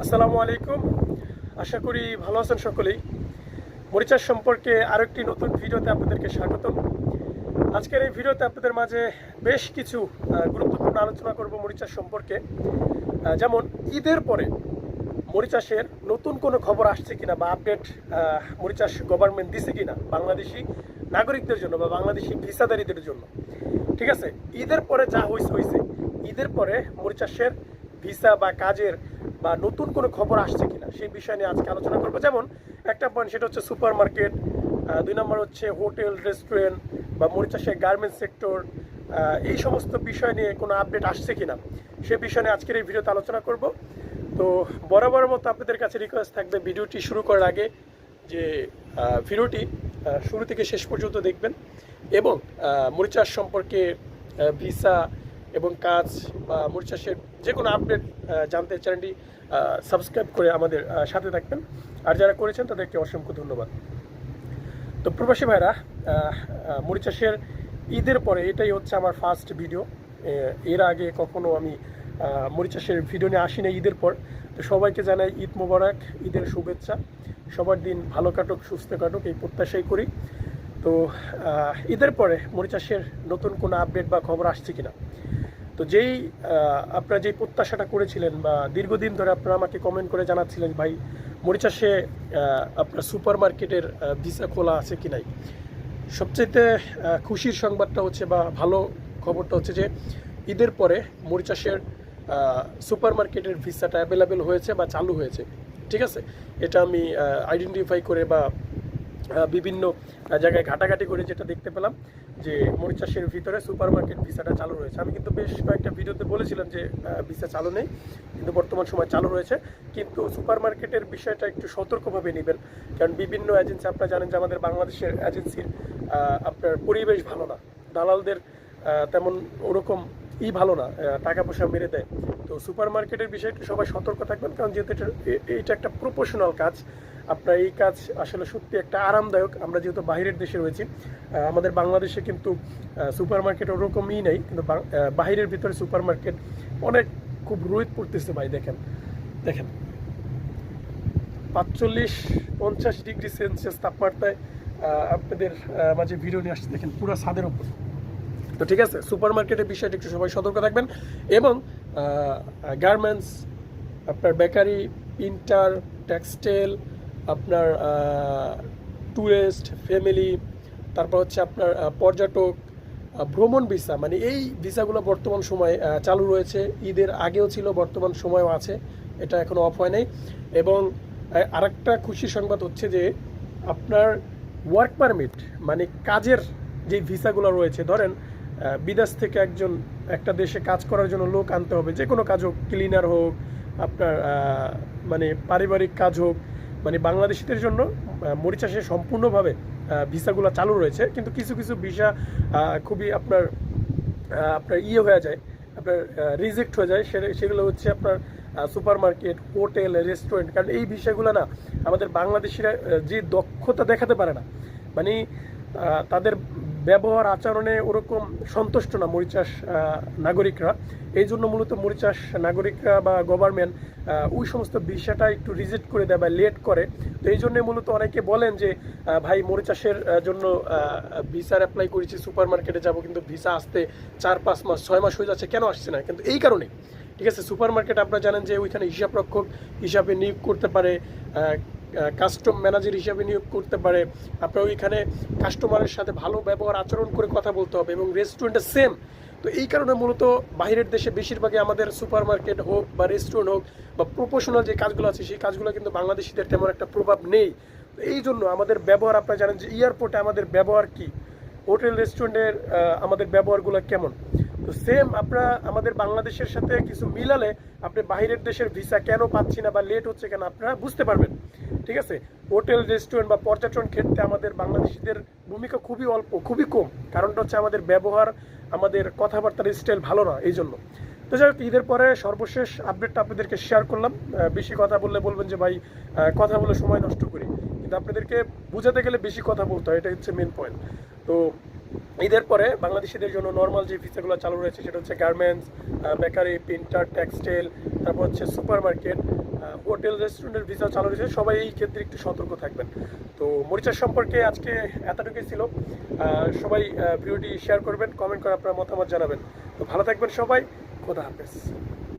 আসসালামু আলাইকুম। আশা করি ভালো আছেন সকলেই। মরিচাস সম্পর্কে আরেকটি নতুন ভিডিওতে আপনাদেরকে স্বাগতম। আজকের এই ভিডিওতে আপনাদের মাঝে বেশ কিছু গুরুত্বপূর্ণ আলোচনা করব মরিচাস সম্পর্কে। যেমন ঈদের পরে মরিচাসের নতুন কোনো খবর আসছে কিনা বা আপডেট মরিচাস গভর্নমেন্ট দিছে কিনা বাংলাদেশি নাগরিকদের জন্য বা বাংলাদেশি ভিসাদারীদের জন্য। ঠিক আছে, ঈদের পরে যা হয়েছে ঈদের পরে মরিচাসের ভিসা বা কাজের বা নতুন কোনো খবর আসছে কিনা সেই বিষয় নিয়ে আজকে আলোচনা করবো। যেমন একটা পয়েন্ট, সেটা হচ্ছে সুপার মার্কেট, 2 নম্বর হচ্ছে হোটেল রেস্টুরেন্ট বা মরিচাসের গার্মেন্টস সেক্টর, এই সমস্ত বিষয় নিয়ে কোনো আপডেট আসছে কিনা সে বিষয় নিয়ে আজকের এই ভিডিওতে আলোচনা করব। তো বরাবর মতো আপনাদের কাছে রিকোয়েস্ট থাকবে ভিডিওটি শুরু করার আগে যে ভিডিওটি শুরু থেকে শেষ পর্যন্ত দেখবেন এবং মরিচাস সম্পর্কে ভিসা এবং কাজ বা মরিচাসের যে কোনো আপডেট জানতে চ্যানেলটি সাবস্ক্রাইব করে আমাদের সাথে থাকবেন। আর যারা করেছেন তাদেরকে অসংখ্য ধন্যবাদ। তো প্রবাসী ভাইরা, মরিচাসের ঈদের পরে এটাই হচ্ছে আমার ফার্স্ট ভিডিও। এর আগে কখনো আমি মরিচাসের ভিডিও নিয়ে আসি না ঈদের পর। তো সবাইকে জানাই ঈদ মোবারক, ঈদের শুভেচ্ছা। সবার দিন ভালো কাটুক, সুস্থ কাটুক এই প্রত্যাশাই করি। তো ঈদের পরে মরিচাসের নতুন কোনো আপডেট বা খবর আসছে কিনা, তো আপনারা যেই প্রত্যাশাটা করেছিলেন বা দীর্ঘদিন ধরে আপনারা আমাকে কমেন্ট করে জানাচ্ছিলেন ভাই মরিচাসে আপনার সুপার মার্কেটের ভিসা খোলা আছে কি নাই, সবচেয়ে খুশির সংবাদটা হচ্ছে বা ভালো খবরটা হচ্ছে যে ঈদের পরে মরিচাসের সুপার মার্কেটের ভিসাটা অ্যাভেলেবেল হয়েছে বা চালু হয়েছে। ঠিক আছে, এটা আমি আইডেন্টিফাই করে বা বিভিন্ন জায়গায় ঘাটাঘাটি করে যেটা দেখতে পেলাম যে মরিচাসের ভিতরে সুপার মার্কেট ভিসাটা চালু রয়েছে। আমি কিন্তু বেশ কয়েকটা ভিডিওতে বলেছিলাম যে ভিসা চালু নেই, কিন্তু বর্তমান সময় চালু রয়েছে। কিন্তু সুপার মার্কেটের বিষয়টা একটু সতর্কভাবে নেবেন, কারণ বিভিন্ন এজেন্সি, আপনারা জানেন যে আমাদের বাংলাদেশের এজেন্সির আপনার পরিবেশ ভালো না, দালালদের তেমন ওরকম ভালো না, টাকা পয়সা মেরে দেয়। তো সুপার মার্কেটের বিষয়টা সবাই সতর্ক থাকবেন, কারণ যেহেতু এটা একটা প্রফেশনাল কাজ। আপনার এই কাজ আসলে সত্যি একটা আরামদায়ক। আমরা যেহেতু বাইরের দেশে রয়েছি, আমাদের বাংলাদেশে কিন্তু সুপার মার্কেট ওরকমই নেই, কিন্তু বাইরের ভিতরে সুপার মার্কেট অনেক খুব রোদ পড়তেছে ভাই। দেখেন দেখেন 45-50 ডিগ্রি সেলসিয়াস তাপমাত্রায় আপনাদের মাঝে ভিডিও নিয়ে আসছে। দেখেন পুরো ছাদের ওপর। তো ঠিক আছে, সুপার মার্কেটের বিষয়টা একটু সবাই সতর্ক থাকবেন। এবং গার্মেন্টস, আপনার বেকারি, প্রিন্টার, টেক্সটাইল, আপনার ট্যুরিস্ট, ফ্যামিলি, তারপর হচ্ছে আপনার পর্যটক, ভ্রমণ ভিসা, মানে এই ভিসাগুলো বর্তমান সময়ে চালু রয়েছে। ঈদের আগেও ছিল, বর্তমান সময়ও আছে, এটা এখনও অফ হয় নাই। এবং আরেকটা খুশির সংবাদ হচ্ছে যে আপনার ওয়ার্ক পারমিট, মানে কাজের যে ভিসাগুলো রয়েছে, ধরেন বিদেশ থেকে একটা দেশে কাজ করার জন্য লোক আনতে হবে, যে কোনো কাজ হোক, ক্লিনার হোক, আপনার মানে পারিবারিক কাজ হোক, মানে বাংলাদেশিদের জন্য মরিচাসে সম্পূর্ণভাবে ভিসাগুলো চালু রয়েছে। কিন্তু কিছু কিছু ভিসা খুবই আপনার হয়ে যায়, আপনার রিজেক্ট হয়ে যায়। সেগুলো হচ্ছে আপনার সুপার মার্কেট, হোটেল, রেস্টুরেন্ট। কারণ এই ভিসাগুলো না আমাদের বাংলাদেশিরা যে দক্ষতা দেখাতে পারে না, মানে তাদের ব্যবহার আচরণে ওরকম সন্তুষ্ট না মরিচাস নাগরিকরা। এই জন্য মূলত মরিচাস নাগরিকরা বা গভর্নমেন্ট ওই সমস্ত ভিসাটা একটু রিজেক্ট করে দেয় বা লেট করে। তো এই জন্য মূলত অনেকে বলেন যে ভাই মরিচাসের জন্য ভিসার অ্যাপ্লাই করেছি, সুপার মার্কেটে যাব, কিন্তু ভিসা আসতে 4-5 মাস 6 মাস হয়ে যাচ্ছে, কেন আসছে না? কিন্তু এই কারণে, ঠিক আছে, সুপার মার্কেট আপনারা জানেন যে ওইখানে হিসাবরক্ষক হিসাবে নিয়োগ করতে পারে, কাস্টম ম্যানেজার হিসাবে নিয়োগ করতে পারে। আপনার ওইখানে কাস্টমারের সাথে ভালো ব্যবহার আচরণ করে কথা বলতে হবে, এবং রেস্টুরেন্টে সেম। তো এই কারণে মূলত বাইরের দেশে বেশিরভাগই আমাদের সুপার মার্কেট হোক বা রেস্টুরেন্ট হোক বা প্রফেশনাল যে কাজগুলো আছে সেই কাজগুলো কিন্তু বাংলাদেশিদের তেমন একটা প্রভাব নেই। তো এই জন্য আমাদের ব্যবহার, আপনারা জানেন যে এয়ারপোর্টে আমাদের ব্যবহার কি, হোটেল রেস্টুরেন্টের আমাদের ব্যবহারগুলো কেমন। তো সেম আপনারা আমাদের বাংলাদেশের সাথে কিছু মিলালে আপনি বাইরের দেশের ভিসা কেন পাচ্ছি না বা লেট হচ্ছে কেন আপনারা বুঝতে পারবেন। ঠিক আছে, হোটেল রেস্টুরেন্ট বা পর্যটন ক্ষেত্রে আমাদের বাংলাদেশিদের ভূমিকা খুবই অল্প, খুবই কম। কারণটা হচ্ছে আমাদের ব্যবহার, আমাদের কথাবার্তার স্টাইল ভালো না, এই জন্য। তো যাই হোক, ঈদের পরে সর্বশেষ আপডেটটা আপনাদেরকে শেয়ার করলাম। বেশি কথা বললে বলবেন যে ভাই কথা বলে সময় নষ্ট করি, কিন্তু আপনাদেরকে বোঝাতে গেলে বেশি কথা বলতে হয়, এটা হচ্ছে মেন পয়েন্ট। তো ঈদের পরে বাংলাদেশিদের জন্য নর্মাল যে ভিসাগুলো চালু রয়েছে সেটা হচ্ছে গার্মেন্টস, বেকারি, প্রিন্টার, টেক্সটাইল, তারপর হচ্ছে সুপার মার্কেট, হোটেল, রেস্টুরেন্টের ভিসা চালু রয়েছে। সবাই এই ক্ষেত্রে একটু সতর্ক থাকবেন। তো মরিচাস সম্পর্কে আজকে এতটুকুই ছিল। সবাই ভিডিওটি শেয়ার করবেন, কমেন্ট করে আপনার মতামত জানাবেন। তো ভালো থাকবেন সবাই, খোদা হাফেজ।